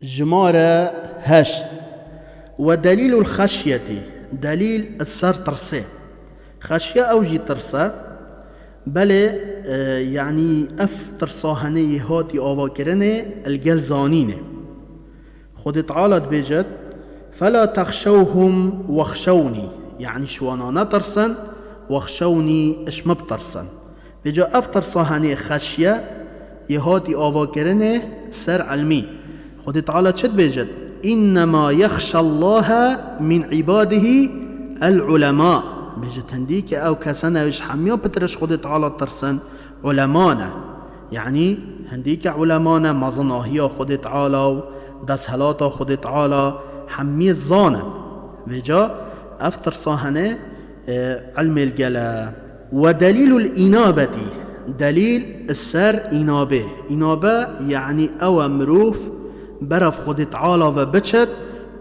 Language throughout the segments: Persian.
جمارة هشت. ودليل الخشية دليل السر ترسي خشية أوجي ترسى بله يعني أف ترساهني هاتي آواكرني الجلزانين خود تعالى بيجت فلا تخشوهم واخشوني يعني شوانا نترسن واخشوني اش مبترسن بيجا أف ترساهني خشية يهاتي آواكرني سر علمي خود تعالى چد بيجت إنما يخشى الله من عباده العلماء بيجت هنديك أو كسنة وش حميو بترش خود تعالى ترسن علمانا يعني هنديك علمانا مظناهيا خود تعالى دسهلاتا خود تعالى حمي الظانا بيجا أفتر صاهنة علم الجلا. ودليل الإنابة دليل السر إنابة يعني أو مروف برف خود تعالى وبچت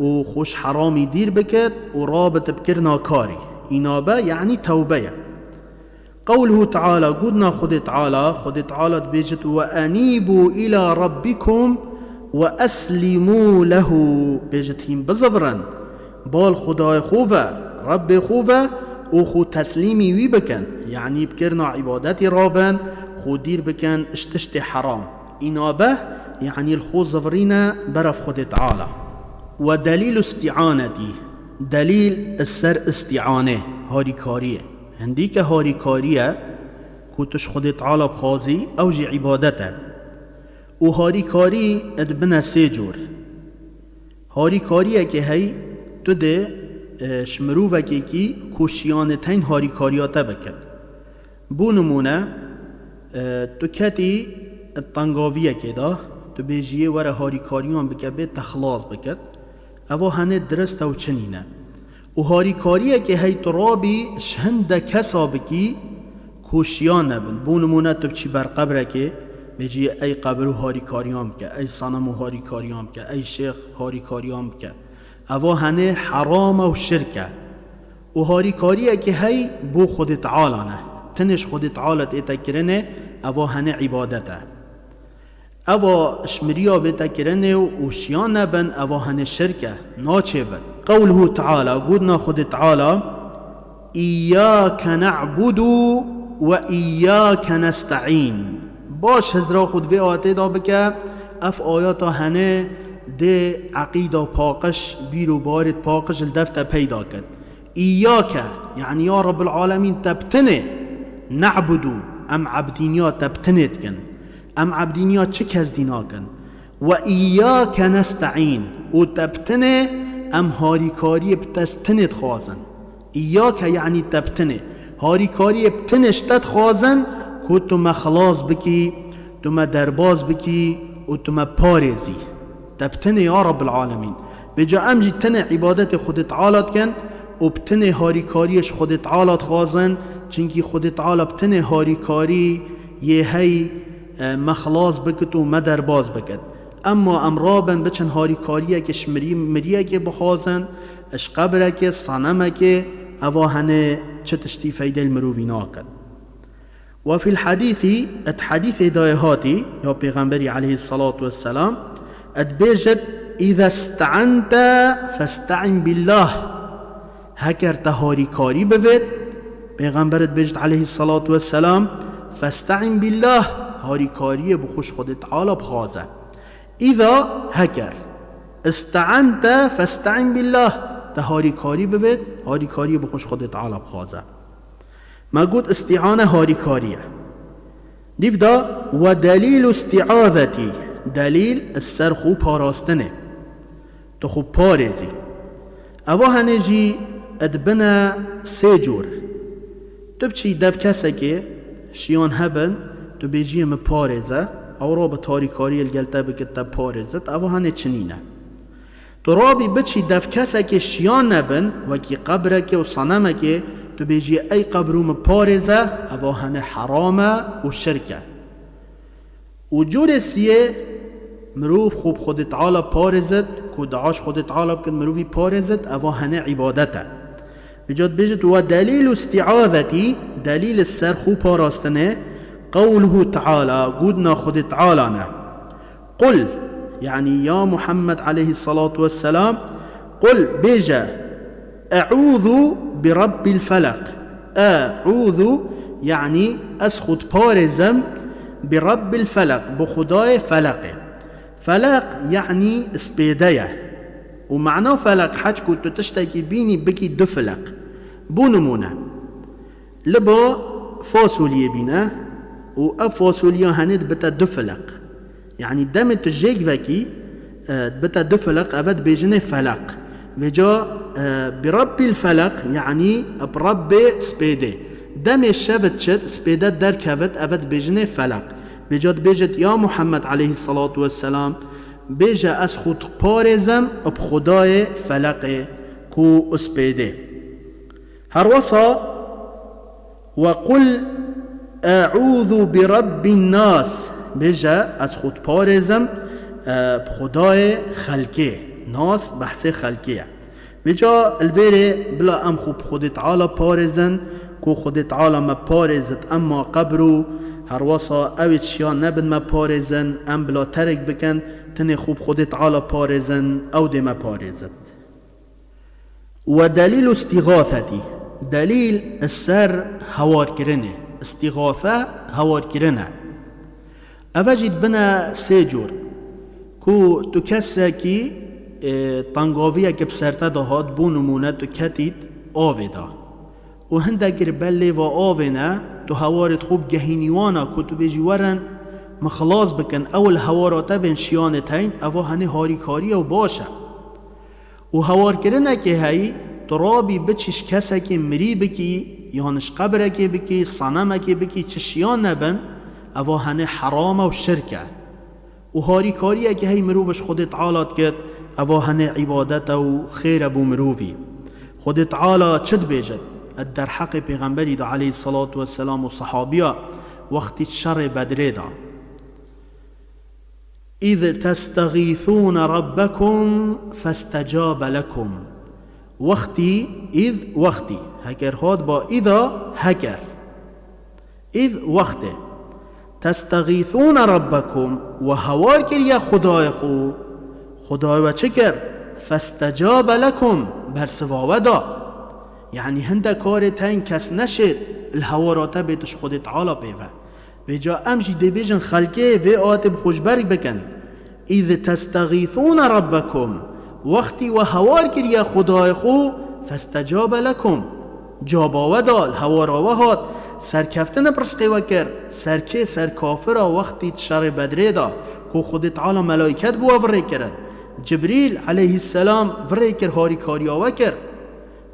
وخوش حرامي دير بكت ورابط بكرنا كاري إنابة يعني توبة. قوله تعالى قدنا خود تعالى بيجت وأنيبوا إلى ربكم وأسلموا له بيجت هم بزفرا بال خداي خوفا رب خوفا وخو تسليمي ويبكن يعني بكرنا عبادتي رابن خو دير بكن اشتشتي حرام إنابة يعني الخو زفرين برف خود تعالى. ودليل استعانتي دليل السر استعانة هاري كارية هنديك هاري كارية كوتش خود تعالى بخازي أوجي عبادته وهاري كاري ادبنا سيجور هاري كارية كي هي تده شمروفة كي كوشيانتين هاري كارياتا بكت بو نمونه تكتي الطنقاوية كده تبيجيه ورا هاري كاريان بكبه تخلاص بكت اوه هنه درست او چنينه و هاري كاريه كي هي ترابي شهند كسا بكي كوشيان نبن بو نمونه تبچي بر قبره كي بيجي اي قبرو هاري كاريان بك اي صنمو هاري كاريان بك اي شيخ هاري كاريان بك اوه هنه حرام و شركه و هاري كاريه كي هي بو خود تعالى نه تنش خود تعالى تتكرنه اوه هنه عبادته اوه شمريا بتكرنه وشيان نبن اوه هنه شركه ناچه بن. قوله تعالى قدنا خود تعالى إياك نعبد وإياك نستعين باش هزرا خود في آته دا بك اف آياتا هنه ده عقيدة پاقش بيرو بارد پاقش الدفت پیدا کد إياك يعني يا رب العالمين تبتنه نعبدو ام عبدينيا تبتنت کن ام عبدينيا چه کز دینا کن و إياك نستعين و تبتنه ام هاریکاری بتنت خوازن إياك يعني تبتنه هاریکاری بتنشتت خوازن که تو مخلاص بکی تو درباز بکی و تو پارزی تبتنه يا رب العالمين بجا امجي تنه عبادت خود تعالى کن و بتنه هاریکاریش خود تعالى خوازن چنکی خود تعالى بتنه هاریکاری یه هی مخلاص بکت و درباز بکت اما امرابن بچن هاری کاریه که شمریه که بخوازن اش قبره که صنمه که اواهنه چه تشتی فیده المروفینا کد. وفي الحديث الحديث دايهاتي يا پیغمبري عليه الصلاة والسلام ادبيجت اذا استعنت فاستعن بالله هكر تهاري كاري بفت پیغمبرت بيجت عليه الصلاة والسلام فاستعن بالله هاري كاري بخوش خود تعالى بخازه إذا هكر استعنت فاستعن بالله تهاري كاري ببت هاري كاري بخوش خود تعالى بخازه ما قلت استعانة هاري كارية ديف دا ودليل استعاذتي دليل السر خوب پاراستنه تو خوب پارزي اوه هنجي ادبنا سيجور تبچي دف كسكي شيان هبن تو بيجي مپارزه او را به تاریکاری الگلته بکت پارزت او هنه چنینه تو رابی بچی دف کسه که شیان نبن وکی قبره که و صنمه که تو بیجی ای قبروم پارزه او هنه حرامه و شرکه و جورسیه مروف خوب خود تعالی پارزت که دعاش خود تعالی بکن مروفی پارزت او هنه عبادته بجاد بجد و دلیل استعاذتی دلیل السر خوب پاراستنه قوله تعالى قدنا خد تعالى قل يعني يا محمد عليه الصلاة والسلام قل بيجا أعوذ برب الفلق. أعوذ يعني أسخط بارزم برب الفلق، بخداي فلق. فلق يعني سبيدية، ومعناه فلق حاج كنت تشتكي بيني بكي دفلق بونمونه لبا فاصولية بينا وأفاصولية هند بتا دفلق، يعني دم تجيك ذكي بتا دفلق أبد بيجني فلق. بجا برب الفلق يعني برب سبيدي، دم الشبت شد سبيدة در كبت أبد بيجني فلق. بجا بيجت يا محمد عليه الصلاة والسلام بيجا أسخط بارزم بخداي فلق كو سبيدي. هروصا وقل أعوذ برب الناس، بيجا أسخط بارزم بخداي خلقه، ناس بحث خلقه. بجا الویره بلا ام خوب خود تعالی پارزن کو خود تعالی ما پارزت اما قبرو هر وصا اوید شیا نبن ما پارزن ام بلا ترک بکن تنه خوب خود تعالی پارزن او دی ما پارزت. و دلیل استغاثتی، دلیل السر هوار کرنه، استغاثه هوار کرنه. اوجد بنا سیجور کو تو کسا کی طنقاویه که بسرته دهاد بو نمونه تو کتید آوه دا و هنده گر بله و آوه نه تو هوارت خوب گهینیوانا که تو بیجی ورن مخلاص بکن اول هواراته بین شیانه تین اوه هنه هاری کاری و باشه و هوار کرنه که هی ترابی بچش کسه که مری بکی یانش قبره که بکی صنمه که بکی چشیان نبن اوه هنه حرامه و شرکه و هاری کاریه که هی مروبش خودت عالات کرد اوه هنه عبادت و خیر ابو مروفی. خود تعالی چد بیجد در حق پیغمبری دا علیه الصلاة والسلام و صحابیه وقتی شر بدره دا اذ تستغیثون ربکم فاستجاب لکم. وقتی هکر هاد با اذا هکر اذ وقتی تستغیثون ربکم و هوار کر یا خدای خو خدای و چه کر فاستجاب لکم برسواوه دا یعنی هنده کار تین کس نشد الهواراته بیتش خود تعالی بیوه بجا امشی دی بیجن خلقه وی آتب خوشبرگ بکن اذ تستغیثون ربکم وقتی و هوار کر یا خدای خو فاستجاب لکم جاباوه دا الهواراوه هات سرکفتن پرسقی وکر سرکه سر کافر وقتی شر بدره دا که خود تعالی ملائکت بو وره کرد جبریل علیه السلام وره کر هاری کاریاوه کر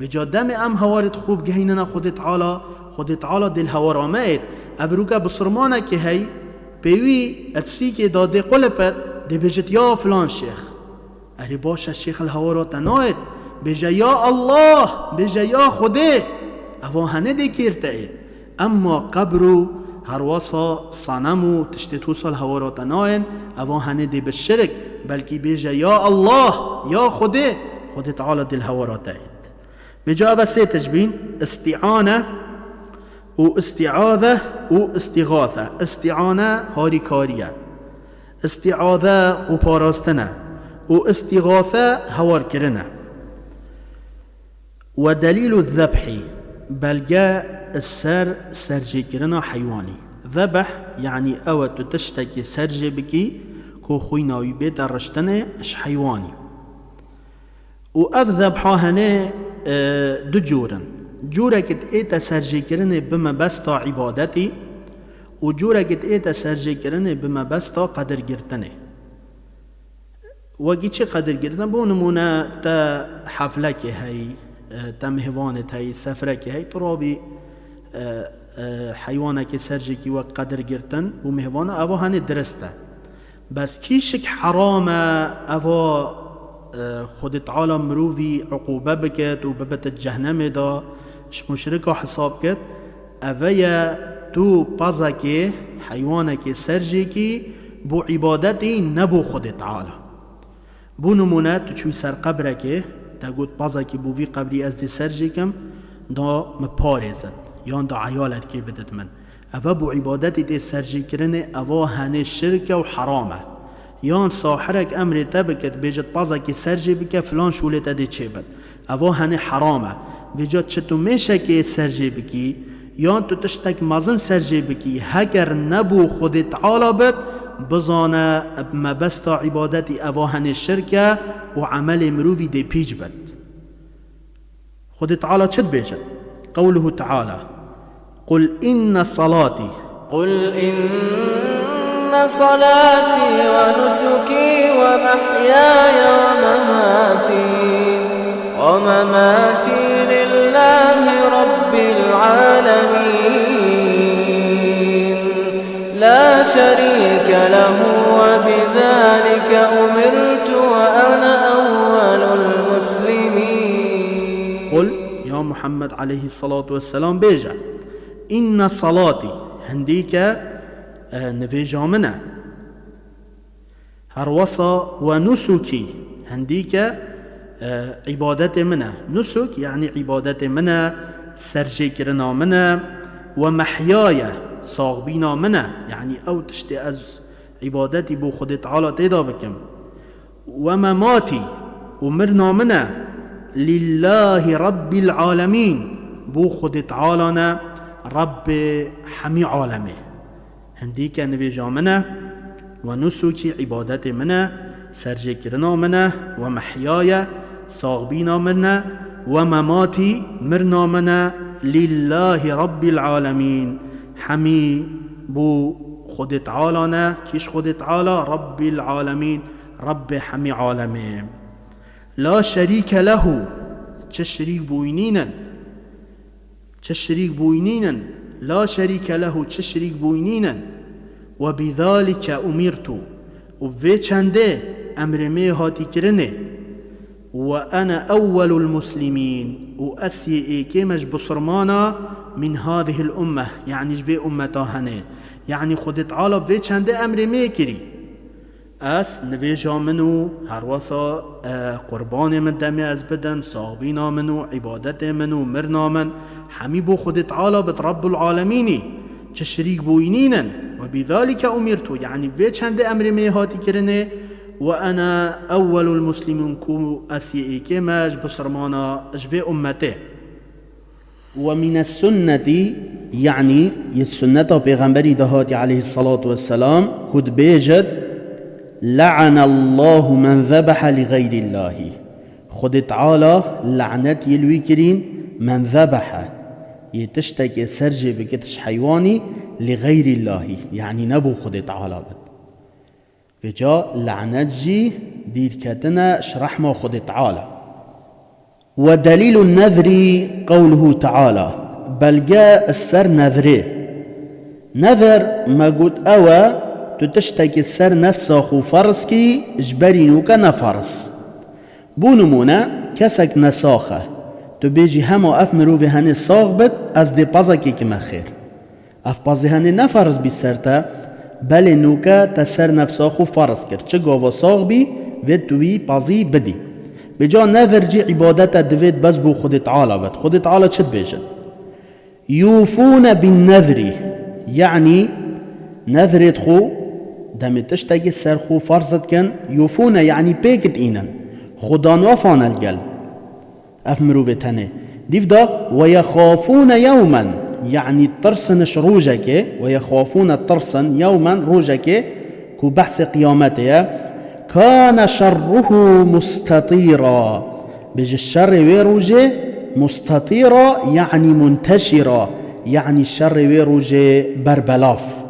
بجا دم ام هوارت خوب گهیننا خود تعالی دل هوارامه اید افروکا بسرمانه که هی پیوی اتسی که داده قلپت دی بجت یا فلان شیخ اری باشه شیخ الهوارات ناید بجا یا الله بجا یا خوده اوهنه دی کرته اید اما قبرو هر واسا صنمو تشتتو سال هوارات ناین اوهنه دی بالشرک بلکی بجا یا الله یا خوده خود تعالی دل هوارات اید. بجا بسي تجبين استعانة و استعاذة و استغاثة. استعانة هاري كارية، استعاذة خوباراستنا و استغاثة هوار كرنا. ودليل الذبح بلجا السر سرجي كرنا حيواني. ذبح يعني او تشتكي سرجي بكي كو خوينا ويبيت الرشتنة اش حيواني و اذبحا هنه دو جورن جوره کت ایتا سرجی کرنه بما بستا عبادتی و جوره کت ایتا سرجی کرنه بما بستا قدر گرتنه وگی چه قدر گرتنه بو نمونه تا حفله که هی تا مهوانه هی سفره که هی ترابی حیوانه که سرجی که وقت قدر گرتن و مهوانه اوه هنه درسته بس کیشک حرامه اوه خود تعالی مروی عقوبه بکد و ببت جهنم دا اش مشرک حساب کد اویا تو پازا که حیوانه که سرجی که بو عبادتی نبو خود تعالی بو نمونه تو چوی سر قبره که تا گود پازا که بو بی قبری از دی سرجی کم دا مپارزد یا دا عیالت که بدد من اوه بو عبادتی دی سرجی کرنه اوه هنه شرک و حرامه یان ساحرک امر تبکت بیجت پازا که سرجی بکه فلان شولت اده چه بد اوه هنه حرامه بیجت چطو میشه که سرجی بکی یان تو تشتک مزن سرجی بکی هگر نبو خود تعالی بد بزانه مبستا عبادتی اوه هنه شرکه و عمل مروفی دی پیج بد خود تعالی چد بیجت قوله تعالى قل إن صلاتي صلاتي ونسكي ومحياي ومماتي لله رب العالمين لا شريك له وبذلك أمرت وأنا أول المسلمين. قل يا محمد عليه الصلاة والسلام بيجا إن صلاتي هنديك نفيجا منا هروصا ونسكي هنديك عبادت منا نسك يعني عبادت منا سرجي كرنا منا ومحياي صاغبينا منا يعني أو تشتي از عبادتي بو خد تعالى تيدا بكم ومماتي ومرنا منا لله رب العالمين بو خد تعالى رب حمي عالمه هنديك نفيجا منا ونسكي عبادت منا سرجي كرنا منا ومحياي صاغبينا منا ومماتي مرنا منا لله رب العالمين حمي بو خد تعالى كيش خد تعالى رب العالمين رب حمي عالمين لا شريك له تشريك بوينينا لا شريك له تشريك بوينينا وبذلك أمرت وبفي چنده امر مي هاتي كرنه وأنا أول المسلمين وأسي إيكيمش بصرمانا من هذه الأمة يعني جبي أمتاهنه يعني خد تعالى بفي چنده امر مي كري اس نویجا منو هر واسا قربان من دمی از بدم صاحبینا منو عبادت منو مرنا من حمی بو خود تعالی بت رب العالمینی چه شریک بوینینن و بذلك امرتو يعني في چند امر میهاتی کرنه و انا اول المسلمين کو اسیئی که مج بسرمانا اجبه امته ومن السنة يعني السنة پیغمبری دهاتی عليه الصلاة والسلام کد بیجد لعن الله من ذبح لغير الله خد تعالى لعنت يلوي كرين من ذبح يتشتكي سرجي بكتش حيواني لغير الله يعني نبو خد تعالى بجا لعنت جي دير كتنا شرح ما خد تعالى ودليل النذر قوله تعالى بل جاء السر نذره نذر ما قلت أوى تشتكي السر نفسه خو فرس كي جبرينوك نفرس بونمونا كسك نساخه تبيجي هما افمرو في هني صاغبت از دي بازكي كما خير اف بازي هني نفرس بسرتا بل نوكا تسر نفسه خو فرس كر چه گاوا صاغبي ويتوي بازي بدي بجا نذر جي عبادتا دويت بس بو خود تعالى بد خود تعالى چد بيجد يوفون بالنذر يعني نذر خو دم تشتاقي سر خو فرزت كان يوفون يعني بيكت إينا خدان وفان القلب أفمرو بتنه ديف دا ويخافون يوما يعني ترسن شروجك ويخافون الترسن يوما روجك كو بحث قيامته كان شره مستطيرا بيجي الشر ويروجه مستطيرا يعني منتشرا يعني الشر ويروجه بربلاف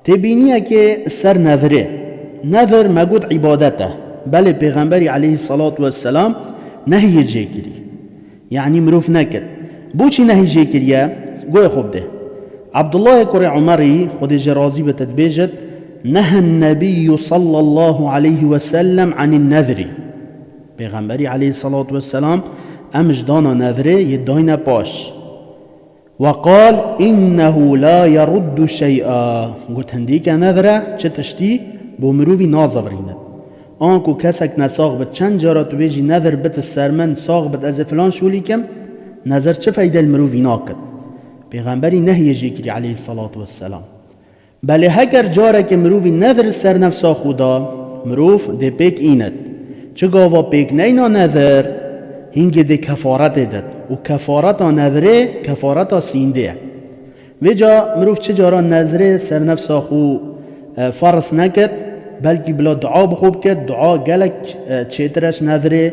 تبينيه که سر نذره نذر مقود عبادته بل پیغمبری علیه الصلاة والسلام نهی جه کری يعني مروف نكد بوچی نهی جه کریه گوی خوب ده عبدالله كري عمري خود جرازي بتدبيجت نهى النبي صلى الله عليه وسلم عن النذر پیغمبری علیه الصلاة والسلام امش دانا نذره يداينا باش وقال إنه لا يرد شيئا قلت هنديك نذرة چتشتي بومروفي نازورينت آنكو كسك نساغ بد چند جارة بيجي نذر بت السرمن ساغ بد از فلان شوليكم نظر چه فايدة المروفي ناكد پیغمبري نهي جيكري عليه الصلاة والسلام بل هكر جارك مروفي نذر السر نفسا خدا مروف دی پیک ایند چه گاوا پیک نینا نذر هنگی دی کفارت داد و کفارت نذره کفارت سینده ویجا مروف چه جارا نذره سر نفس خو فرس نکد بلکه بلا دعا بخوب کد دعا گلک چیترش نذره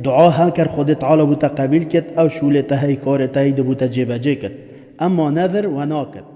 دعا ها کر خود تعالی بوتا قبیل کد او شوله تهی کار تهی دبوتا جیبه جه کد اما نذر و ناکد